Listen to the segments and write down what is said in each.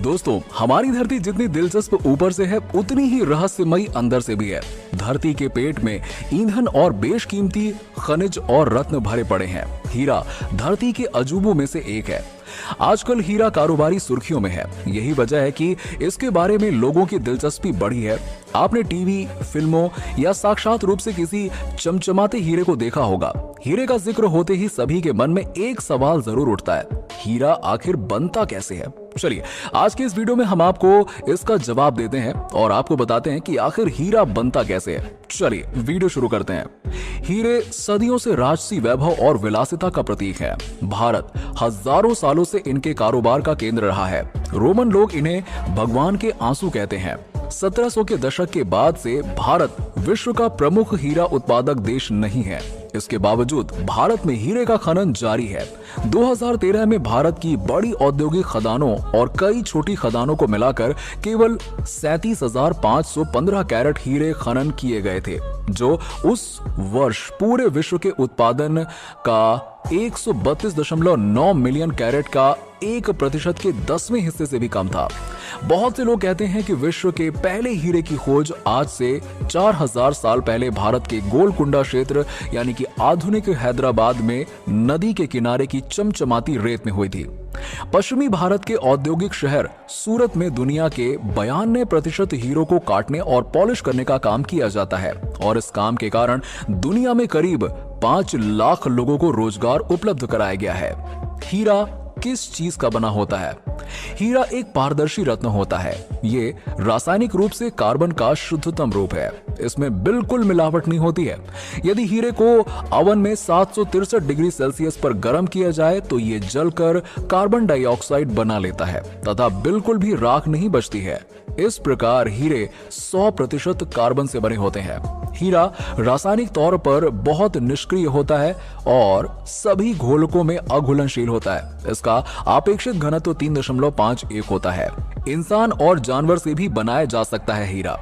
दोस्तों, हमारी धरती जितनी दिलचस्प ऊपर से है उतनी ही रहस्यमयी अंदर से भी है। धरती के पेट में ईंधन और बेशकीमती खनिज और रत्न भरे पड़े हैं। हीरा धरती के अजूबों में से एक है। आजकल हीरा कारोबारी सुर्खियों में है। यही वजह है कि इसके बारे में लोगों की दिलचस्पी बढ़ी है। आपने टीवी, फिल्मों या साक्षात रूप से किसी चमचमाते हीरे को देखा होगा। हीरे का जिक्र होते ही सभी के मन में एक सवाल जरूर उठता है, हीरा आखिर बनता कैसे है? चलिए, आज के इस वीडियो में हम आपको इसका जवाब देते हैं और आपको बताते हैं कि आखिर हीरा बनता कैसे है। चलिए वीडियो शुरू करते हैं। हीरे सदियों से राजसी वैभव और विलासिता का प्रतीक है। भारत हजारों सालों से इनके कारोबार का केंद्र रहा है। रोमन लोग इन्हें भगवान के आंसू कहते हैं। 1700 के दशक के बाद से भारत विश्व का प्रमुख हीरा उत्पादक देश नहीं है। इसके बावजूद भारत में हीरे का खनन जारी है। 2013 में भारत की बड़ी औद्योगिक खदानों और कई छोटी खदानों को मिलाकर केवल 37,515 कैरेट हीरे खनन किए गए थे, जो उस वर्ष पूरे विश्व के उत्पादन का 132.9 मिलियन कैरेट का 1% के 10वें हिस्से से भी कम था। बहुत से लोग कहते हैं कि विश्व के पहले हीरे की खोज आज से 4000 साल पहले भारत के गोलकुंडा क्षेत्र यानी कि आधुनिक हैदराबाद में नदी के किनारे की चमचमाती रेत में हुई थी। पश्चिमी भारत के औद्योगिक शहर सूरत में दुनिया के 92% हीरों को काटने और पॉलिश करने का काम किया जाता है और इस काम के कारण दुनिया में करीब 5 लाख लोगों को रोजगार उपलब्ध कराया गया है। हीरा किस चीज का बना होता है? हीरा एक पारदर्शी रत्न होता है। ये रासायनिक रूप से कार्बन का शुद्धतम रूप है। इसमें बिल्कुल मिलावट नहीं होती है। यदि हीरे को ओवन में 763 डिग्री सेल्सियस पर गर्म किया जाए तो ये जलकर कार्बन डाइऑक्साइड बना लेता है तथा बिल्कुल भी राख नहीं बचती है। इस प्रकार हीरे 100% कार्बन से बने होते हैं। हीरा रासायनिक तौर पर बहुत निष्क्रिय होता है और सभी घोलकों में अघुलनशील होता है। इसका अपेक्षित घनत्व 3.51 होता है। इंसान और जानवर से भी बनाया जा सकता है हीरा।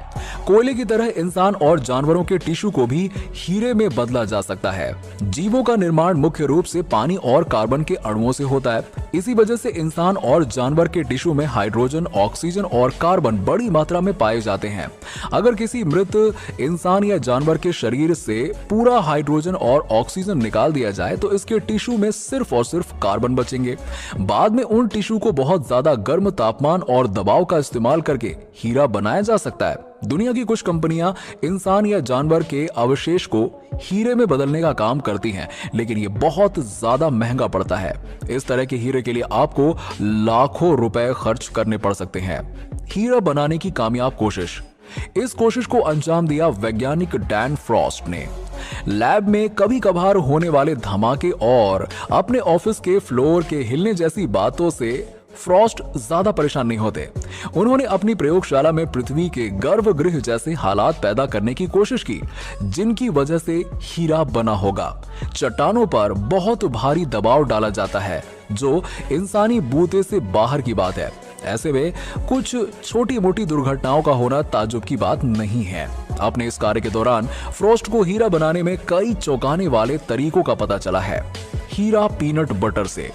कोयले की तरह इंसान और जानवरों के टिश्यू को भी हीरे में बदला जा सकता है। जीवों का निर्माण मुख्य रूप से पानी और कार्बन के अणुओं से होता है। इसी वजह से इंसान और जानवर के टिश्यू में हाइड्रोजन, ऑक्सीजन और कार्बन बड़ी मात्रा में पाए जाते हैं। अगर किसी मृत इंसान या जानवर के शरीर से पूरा हाइड्रोजन और ऑक्सीजन निकाल दिया जाए तो इसके टिश्यू में सिर्फ और सिर्फ कार्बन बचेंगे। बाद में उन टिश्यू को बहुत ज्यादा गर्म तापमान और दबाव का इस्तेमाल करके हीरा बनाया जा सकता है। दुनिया की कुछ कंपनियां इंसान या जानवर के अवशेष को हीरे में बदलने का काम करती हैं, लेकिन ये बहुत ज्यादा महंगा पड़ता है। इस तरह के हीरे के लिए आपको लाखों रुपए खर्च करने पड़ सकते हैं। हीरा बनाने की कामयाब कोशिश। इस कोशिश को अंजाम दिया वैज्ञानिक डैन फ्रॉस्ट ने। लैब में कभी कभार होने वाले धमाके और अपने ऑफिस के फ्लोर के हिलने जैसी बातों से फ्रॉस्ट ज्यादा परेशान नहीं होते। उन्होंने अपनी प्रयोगशाला में पृथ्वी के गर्भगृह जैसे हालात पैदा करने की कोशिश की, जिनकी वजह से हीरा बना होगा। चट्टानों पर बहुत भारी दबाव डाला जाता है, जो इंसानी बूते से बाहर की बात है। ऐसे में कुछ छोटी मोटी दुर्घटनाओं का होना ताज्जुब की बात नहीं है। अपने इस कार्य के दौरान फ्रॉस्ट को हीरा बनाने में कई चौंकाने वाले तरीकों का पता चला है। हीरा पीनट बटर से।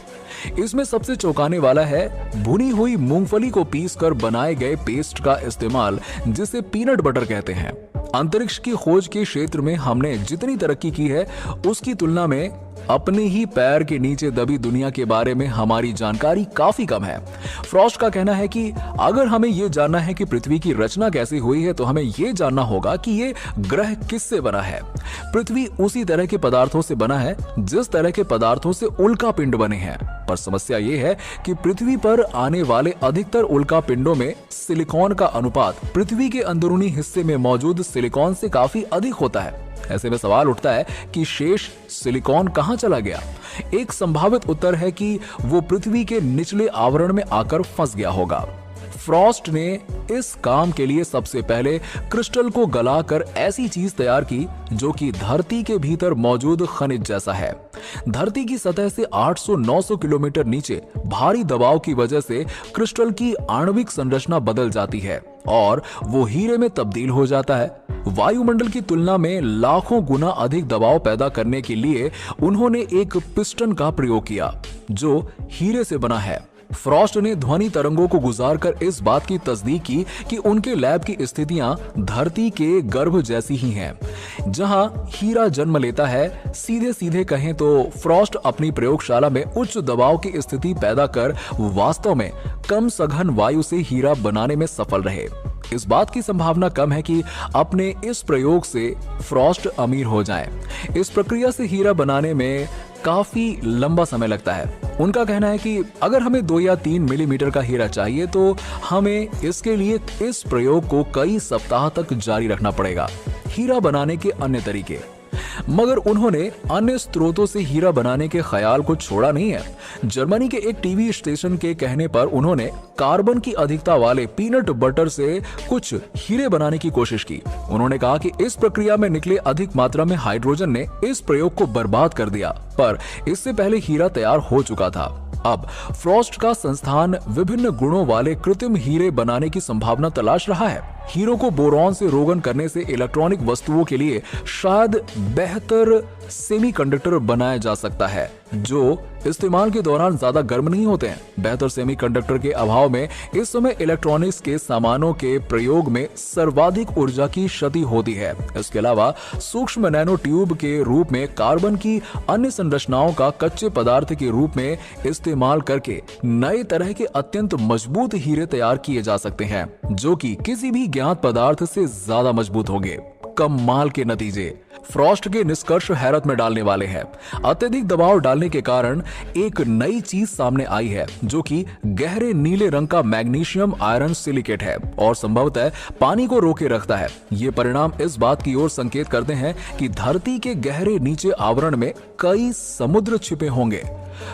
इसमें सबसे चौंकाने वाला है भुनी हुई मूंगफली को पीसकर बनाए गए पेस्ट का इस्तेमाल, जिसे पीनट बटर कहते हैं। अंतरिक्ष की खोज के क्षेत्र में हमने जितनी तरक्की की है उसकी तुलना में अपने ही पैर के नीचे दबी दुनिया के बारे में हमारी जानकारी काफी कम है। फ्रॉस्ट का कहना है कि अगर हमें यह जानना है कि पृथ्वी की रचना कैसे हुई है तो हमें यह जानना होगा कि ये ग्रह किससे बना है। पृथ्वी उसी तरह के पदार्थों से बना है जिस तरह के पदार्थों से उल्का पिंड बने हैं, पर समस्या ये है कि पृथ्वी पर आने वाले अधिकतर उल्का पिंडों में सिलिकॉन का अनुपात पृथ्वी के अंदरूनी हिस्से में मौजूद सिलिकॉन से काफी अधिक होता है। ऐसे में सवाल उठता है कि शेष सिलिकॉन कहां चला गया? एक संभावित उत्तर है कि वो पृथ्वी के निचले आवरण में आकर फंस गया होगा। फ्रॉस्ट ने इस काम के लिए सबसे पहले क्रिस्टल को गलाकर ऐसी चीज तैयार की जो कि धरती के भीतर मौजूद खनिज जैसा है। धरती की सतह से 800-900 किलोमीटर नीचे भारी दबाव की वजह से क्रिस्टल की आणविक संरचना बदल जाती है और वो हीरे में तब्दील हो जाता है। वायुमंडल की तुलना में लाखों गुना अधिक दबाव पैदा करने के लिए उन्होंने एक पिस्टन का प्रयोग किया जो हीरे से बना है। फ्रॉस्ट ने ध्वनि तरंगों को गुजारकर इस बात की तस्दीक की कि उनके लैब की स्थितियां धरती के गर्भ जैसी ही हैं, जहां हीरा जन्म लेता है। सीधे सीधे कहें तो फ्रॉस्ट अपनी प्रयोगशाला में उच्च दबाव की स्थिति पैदा कर वास्तव में कम सघन वायु से हीरा बनाने में सफल रहे। इस बात की संभावना कम है कि अपने इस प्रयोग से फ्रॉस्ट अमीर हो जाएं। इस प्रक्रिया से हीरा बनाने में काफी लंबा समय लगता है। उनका कहना है कि अगर हमें 2 या 3 मिलीमीटर का हीरा चाहिए तो हमें इसके लिए इस प्रयोग को कई सप्ताह तक जारी रखना पड़ेगा। हीरा बनाने के अन्य तरीके, मगर उन्होंने अन्य स्रोतों से हीरा बनाने के ख्याल को छोड़ा नहीं है। जर्मनी के एक टीवी स्टेशन के कहने पर उन्होंने कार्बन की अधिकता वाले पीनट बटर से कुछ हीरे बनाने की कोशिश की। उन्होंने कहा कि इस प्रक्रिया में निकले अधिक मात्रा में हाइड्रोजन ने इस प्रयोग को बर्बाद कर दिया, पर इससे पहले हीरा तैयार हो चुका था। अब फ्रॉस्ट का संस्थान विभिन्न गुणों वाले कृत्रिम हीरे बनाने की संभावना तलाश रहा है। हीरों को बोरॉन से रोगन करने से इलेक्ट्रॉनिक वस्तुओं के लिए शायद बेहतर सेमीकंडक्टर बनाया जा सकता है जो इस्तेमाल के दौरान ज्यादा गर्म नहीं होते हैं। बेहतर सेमीकंडक्टर के अभाव में इस समय इलेक्ट्रॉनिक्स के सामानों के प्रयोग में सर्वाधिक ऊर्जा की क्षति होती है। इसके अलावा सूक्ष्म नैनो ट्यूब के रूप में कार्बन की अन्य संरचनाओं का कच्चे पदार्थ के रूप में इस्तेमाल करके नए तरह के अत्यंत मजबूत हीरे तैयार किए जा सकते हैं, जो कि किसी भी ज्ञात पदार्थ से ज्यादा मजबूत होंगे। कमाल के नतीजे फ्रॉस्ट के निष्कर्ष हैरत में डालने वाले हैं। अत्यधिक दबाव डालने के कारण एक नई चीज सामने आई है, जो कि गहरे नीले रंग का मैग्नीशियम आयरन सिलिकेट है और संभवतः पानी को रोके रखता है। ये परिणाम इस बात की ओर संकेत करते हैं कि धरती के गहरे नीचे आवरण में कई समुद्र छिपे होंगे।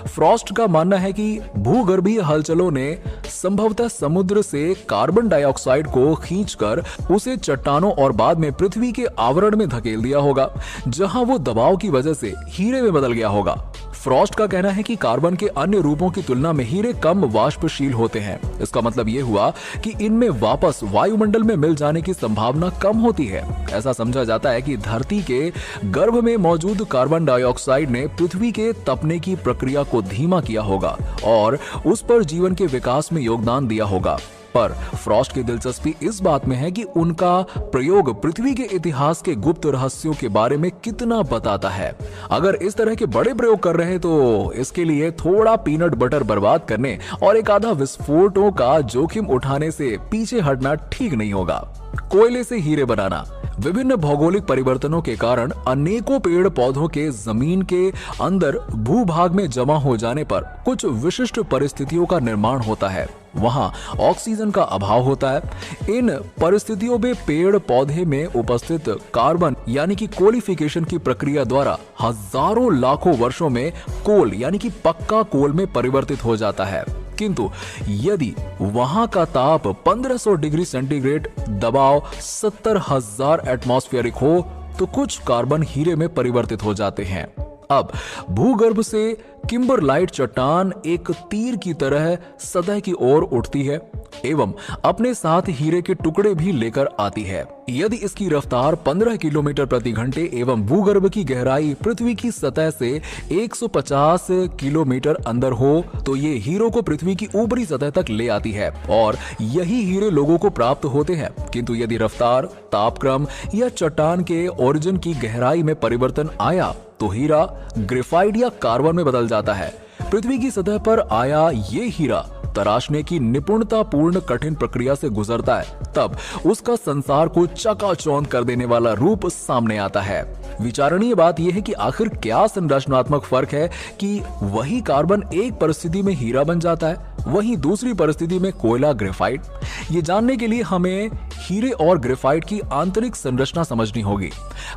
फ्रॉस्ट का मानना है कि भूगर्भीय हलचलों ने संभवतः समुद्र से कार्बन डाइऑक्साइड को खींचकर उसे चट्टानों और बाद में पृथ्वी के आवरण में धकेल दिया होगा, जहां वो दबाव की वजह से हीरे में बदल गया होगा। फ्रॉस्ट का कहना है कि कार्बन के अन्य रूपों की तुलना में हीरे कम वाष्पशील होते हैं। इसका मतलब यह हुआ कि इनमें वापस वायुमंडल में मिल जाने की संभावना कम होती है। ऐसा समझा जाता है कि धरती के गर्भ में मौजूद कार्बन डाइऑक्साइड ने पृथ्वी के तपने की प्रक्रिया को धीमा किया होगा और उस पर जीवन के विकास में योगदान दिया होगा। पर फ्रॉस्ट की दिलचस्पी इस बात में है कि उनका प्रयोग पृथ्वी के इतिहास के गुप्त रहस्यों के बारे में कितना बताता है। अगर इस तरह के बड़े प्रयोग कर रहे हैं तो इसके लिए थोड़ा पीनट बटर बर्बाद करने और एक आधा विस्फोटों का जोखिम उठाने से पीछे हटना ठीक नहीं होगा। कोयले से हीरे बनाना। विभिन्न भौगोलिक परिवर्तनों के कारण अनेकों पेड़ पौधों के जमीन के अंदर भूभाग में जमा हो जाने पर कुछ विशिष्ट परिस्थितियों का निर्माण होता है। वहां ऑक्सीजन का अभाव होता है। इन परिस्थितियों में पेड़ पौधे में उपस्थित कार्बन यानी कि कोलिफिकेशन की प्रक्रिया द्वारा हजारों लाखों वर्षों में कोल यानी कि पक्का कोल में परिवर्तित हो जाता है। किंतु यदि वहां का ताप 1500 डिग्री सेंटीग्रेड, दबाव 70,000 एटमॉस्फेरिक हो तो कुछ कार्बन हीरे में परिवर्तित हो जाते हैं। अब भूगर्भ से किम्बरलाइट चट्टान एक तीर की तरह सतह की ओर उठती है एवं अपने साथ हीरे के टुकड़े भी लेकर आती है। यदि इसकी रफ्तार 15 किलोमीटर प्रति घंटे एवं भूगर्भ की गहराई पृथ्वी की सतह से 150 किलोमीटर अंदर हो तो ये हीरो को पृथ्वी की ऊपरी सतह तक ले आती है और यही हीरे लोगों को प्राप्त होते हैं। किंतु यदि रफ्तार, तापक्रम या चट्टान के ओरिजिन की गहराई में परिवर्तन आया तो हीरा ग्रेफाइट या कार्बन में बदल जाता है। पृथ्वी की सतह पर आया ये हीरा तराशने की निपुणतापूर्ण कठिन प्रक्रिया से गुजरता है, तब उसका संसार को चकाचौंध कर देने वाला रूप सामने आता है। विचारणीय बात यह है कि आखिर क्या संरचनात्मक फर्क है कि वही कार्बन एक परिस्थिति में हीरा बन जाता है, वहीं दूसरी परिस्थिति में कोयला ग्रेफाइट। ये जानने के लिए हमें हीरे और ग्रेफाइट की आंतरिक संरचना समझनी होगी।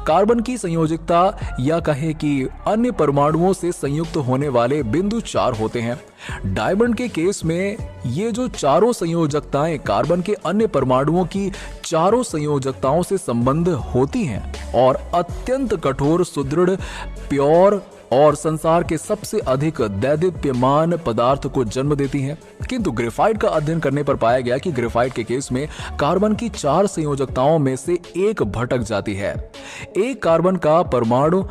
कार्बन की संयोजकता या कहे कि अन्य परमाणुओं से संयुक्त होने वाले बिंदु 4 होते हैं। डायमंड के केस में ये जो चारों संयोजकताएं कार्बन के अन्य परमाणुओं की चारों संयोजकताओं से संबंध होती हैं और अत्यंत कठोर, सुदृढ़, प्योर और संसार के सबसे अधिक दैदीप्यमान पदार्थ को जन्म देती हैं। किंतु ग्रेफाइट का अध्ययन करने पर पाया गया कि ग्रेफाइट के केस में कार्बन की 4 संयोजकताओं में से एक भटक जाती है। एक कार्बन का परमाणु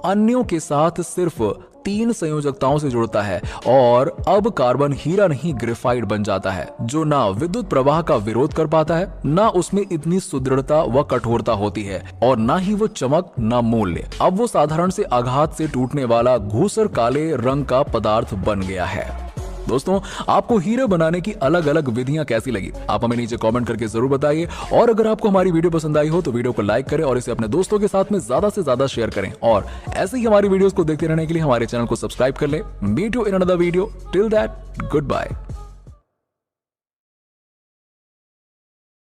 अन्यों के साथ सिर्फ 3 संयोजकताओं से जुड़ता है और अब कार्बन हीरा नहीं ग्रेफाइट बन जाता है, जो ना विद्युत प्रवाह का विरोध कर पाता है, ना उसमें इतनी सुदृढ़ता व कठोरता होती है और ना ही वो चमक ना मूल्य। अब वो साधारण से आघात से टूटने वाला घूसर काले रंग का पदार्थ बन गया है। दोस्तों, आपको हीरे बनाने की अलग अलग विधियां कैसी लगी, आप हमें नीचे कमेंट करके जरूर बताइए। और अगर आपको हमारी वीडियो पसंद आई हो तो वीडियो को लाइक करें और इसे अपने दोस्तों के साथ में ज्यादा से ज्यादा शेयर करें। और ऐसे ही हमारी वीडियोस को देखते रहने के लिए हमारे चैनल को सब्सक्राइब कर लें। Meet you in another video, till that good bye.